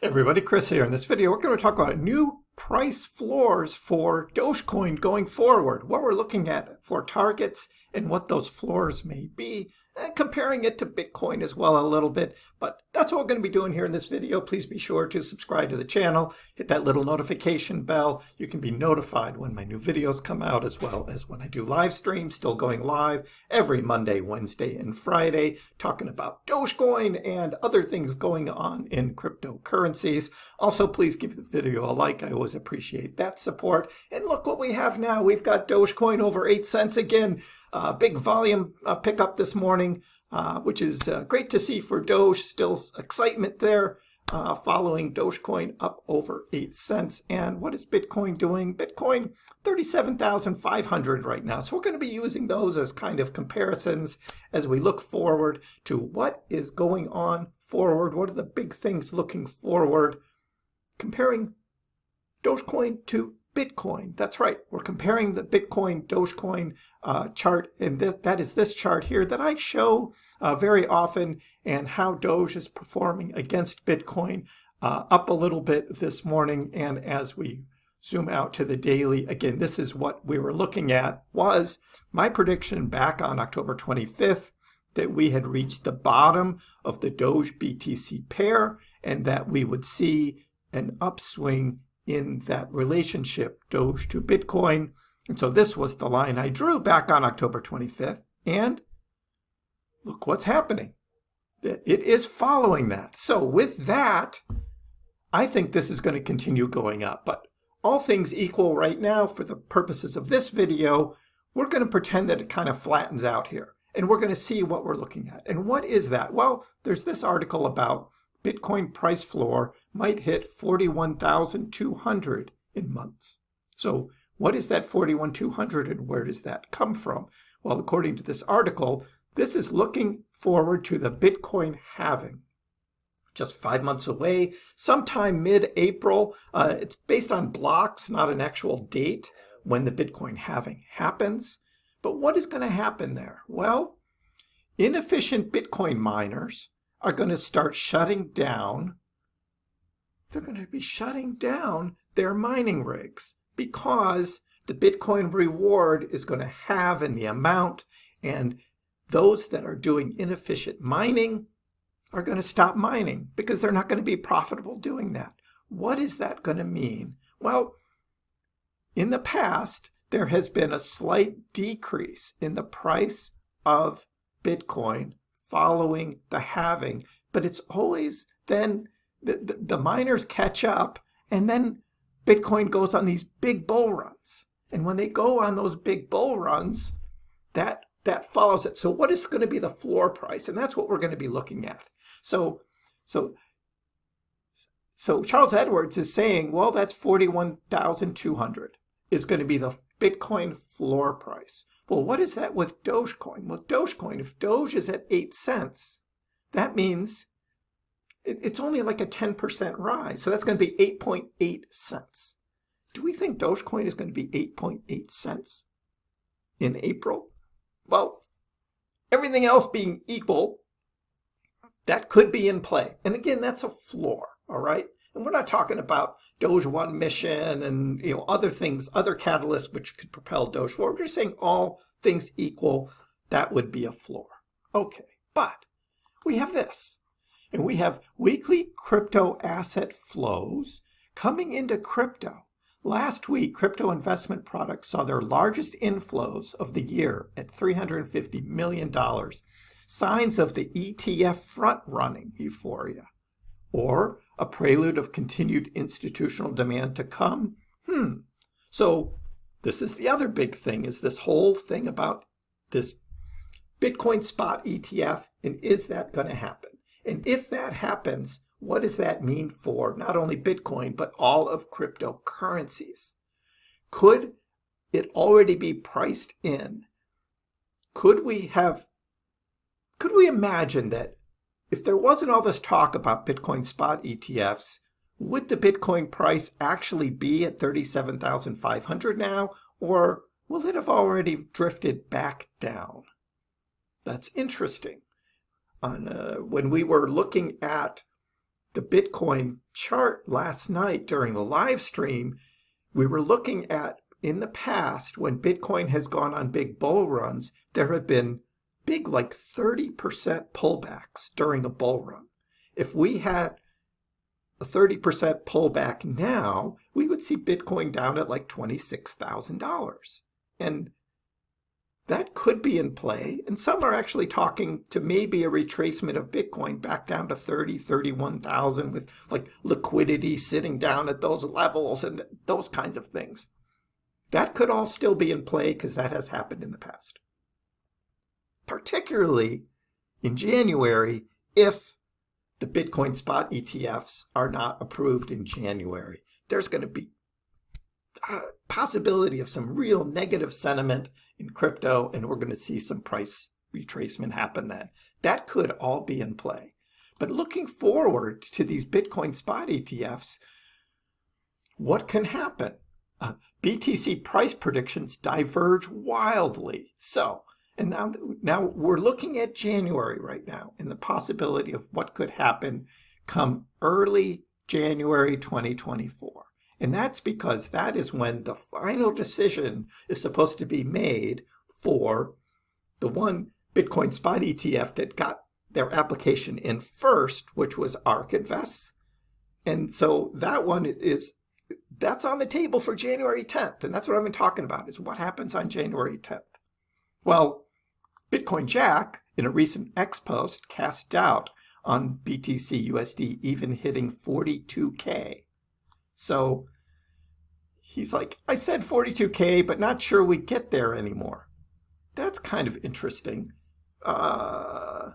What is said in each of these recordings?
Hey everybody, Chris here. In this video, we're going to talk about new price floors for Dogecoin going forward, what we're looking at for targets and what those floors may be, and comparing it to Bitcoin as well a little bit. But that's what we're going to be doing here in this video. Please be sure to subscribe to the channel, hit that little notification bell. You can be notified when my new videos come out, as well as when I do live streams, still going live every Monday, Wednesday, and Friday, talking about Dogecoin and other things going on in cryptocurrencies. Also, please give the video a like. I always appreciate that support. And look what we have now. We've got Dogecoin over 8 cents again. Big volume pickup this morning, which is great to see for Doge. Still excitement there following Dogecoin up over 8 cents. And what is Bitcoin doing? Bitcoin 37,500 right now. So we're going to be using those as kind of comparisons as we look forward to what is going on forward. What are the big things looking forward? Comparing Dogecoin to Bitcoin. That's right. We're comparing the Bitcoin Dogecoin chart, and that is this chart here that I show very often, and how Doge is performing against Bitcoin, up a little bit this morning. And as we zoom out to the daily, again, this is what we were looking at. Was my prediction back on October 25th that we had reached the bottom of the Doge BTC pair and that we would see an upswing in that relationship, Doge to Bitcoin. And so this was the line I drew back on October 25th. And look what's happening. It is following that. So with that, I think this is going to continue going up. But all things equal right now, for the purposes of this video, we're going to pretend that it kind of flattens out here. And we're going to see what we're looking at. And what is that? Well, there's this article about Bitcoin price floor might hit 41,200 in months. So what is that 41,200 and where does that come from? Well, according to this article, this is looking forward to the Bitcoin halving. Just 5 months away, sometime mid-April. It's based on blocks, not an actual date when the Bitcoin halving happens. But what is going to happen there? Well, inefficient Bitcoin miners are going to start shutting down. They're going to be shutting down their mining rigs because the Bitcoin reward is going to halve in the amount, and those that are doing inefficient mining are going to stop mining because they're not going to be profitable doing that. What is that going to mean? Well, in the past, there has been a slight decrease in the price of Bitcoin following the halving, but it's always then the miners catch up, and then Bitcoin goes on these big bull runs. And when they go on those big bull runs, that follows it. So what is going to be the floor price? And that's what we're going to be looking at. So Charles Edwards is saying, well, that's 41,200 is going to be the Bitcoin floor price. Well, what is that with Dogecoin? Well, Dogecoin, if Doge is at 8 cents, that means it's only like a 10% rise. So that's going to be 8.8 cents. Do we think Dogecoin is going to be 8.8 cents in April? Well, everything else being equal, that could be in play. And again, that's a floor, all right? And we're not talking about Doge 1 mission and other things, other catalysts which could propel Doge forward. We're just saying all things equal, that would be a floor. Okay, but we have this. And we have weekly crypto asset flows coming into crypto. Last week, crypto investment products saw their largest inflows of the year at $350 million. Signs of the ETF front-running euphoria, or a prelude of continued institutional demand to come? So this is the other big thing, is this whole thing about this Bitcoin spot ETF, and is that going to happen? And if that happens, what does that mean for not only Bitcoin, but all of cryptocurrencies? Could it already be priced in? Could we imagine that if there wasn't all this talk about Bitcoin spot ETFs, would the Bitcoin price actually be at 37,500 now, or will it have already drifted back down? That's interesting. When we were looking at the Bitcoin chart last night during the live stream, we were looking at in the past when Bitcoin has gone on big bull runs, there have been big like 30% pullbacks during a bull run. If we had a 30% pullback now, we would see Bitcoin down at like $26,000. And that could be in play. And some are actually talking to maybe a retracement of Bitcoin back down to 30, 31,000 with like liquidity sitting down at those levels and those kinds of things. That could all still be in play because that has happened in the past. Particularly in January, if the Bitcoin spot ETFs are not approved in January, there's going to be a possibility of some real negative sentiment in crypto, and we're going to see some price retracement happen then. That could all be in play. But looking forward to these Bitcoin spot ETFs, what can happen? BTC price predictions diverge wildly. And now we're looking at January right now and the possibility of what could happen come early January 2024. And that's because that is when the final decision is supposed to be made for the one Bitcoin spot ETF that got their application in first, which was ARK Invest. And so that one that's on the table for January 10th. And that's what I've been talking about, is what happens on January 10th. Well, Bitcoin Jack, in a recent X post, cast doubt on BTC USD even hitting 42K. So he's like, I said 42K, but not sure we get there anymore. That's kind of interesting. I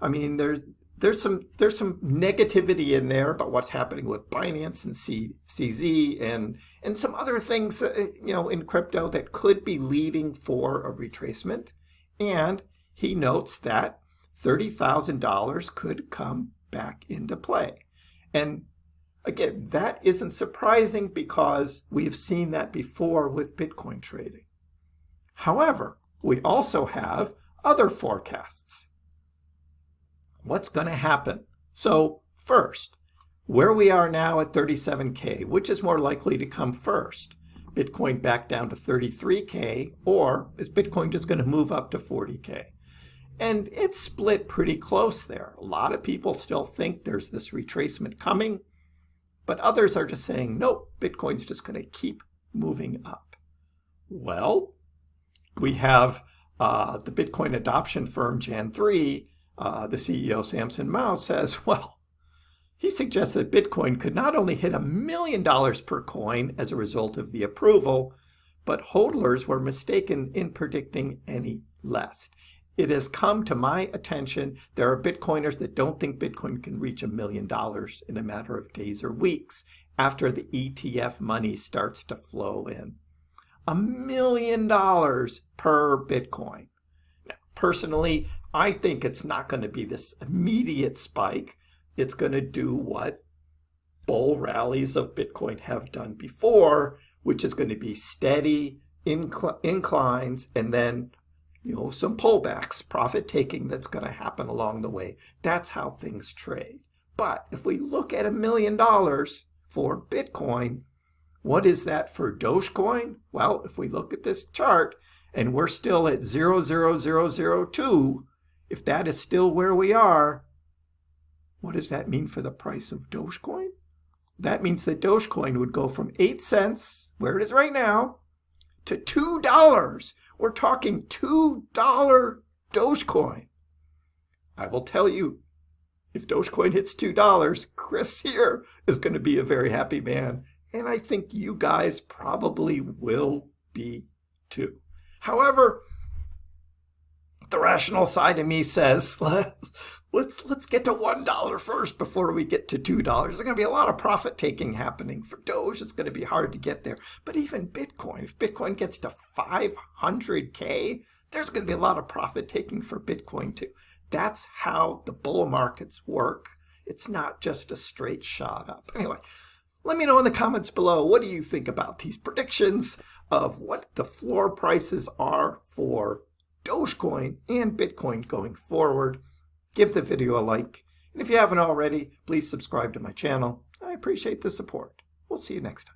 mean, there's some negativity in there about what's happening with Binance and CZ and some other things, in crypto that could be leading for a retracement. And he notes that $30,000 could come back into play. And again, that isn't surprising because we've seen that before with Bitcoin trading. However, we also have other forecasts. What's going to happen? So first, where we are now at 37K, which is more likely to come first? Bitcoin back down to 33K, or is Bitcoin just going to move up to 40K? And it's split pretty close there. A lot of people still think there's this retracement coming, but others are just saying, nope, Bitcoin's just going to keep moving up. Well, we have the Bitcoin adoption firm Jan3, the CEO Samson Mao says, well, he suggests that Bitcoin could not only hit $1 million per coin as a result of the approval, but hodlers were mistaken in predicting any less. It has come to my attention there are Bitcoiners that don't think Bitcoin can reach $1 million in a matter of days or weeks after the ETF money starts to flow in. $1 million per Bitcoin. Now, personally, I think it's not going to be this immediate spike. It's going to do what bull rallies of Bitcoin have done before, which is going to be steady inclines and then some pullbacks, profit taking that's going to happen along the way. That's how things trade. But if we look at $1 million for Bitcoin, what is that for Dogecoin? Well, if we look at this chart and we're still at 0.00002, if that is still where we are, what does that mean for the price of Dogecoin? That means that Dogecoin would go from 8 cents, where it is right now, to $2. We're talking $2 Dogecoin. I will tell you, if Dogecoin hits $2, Chris here is going to be a very happy man. And I think you guys probably will be too. However, the rational side of me says, let's get to $1 first before we get to $2. There's going to be a lot of profit taking happening for Doge. It's going to be hard to get there. But even Bitcoin, if Bitcoin gets to 500K, there's going to be a lot of profit taking for Bitcoin too. That's how the bull markets work. It's not just a straight shot up. Anyway, let me know in the comments below, what do you think about these predictions of what the floor prices are for Dogecoin and Bitcoin going forward? Give the video a like And if you haven't already, please subscribe to my channel. I appreciate the support. We'll see you next time.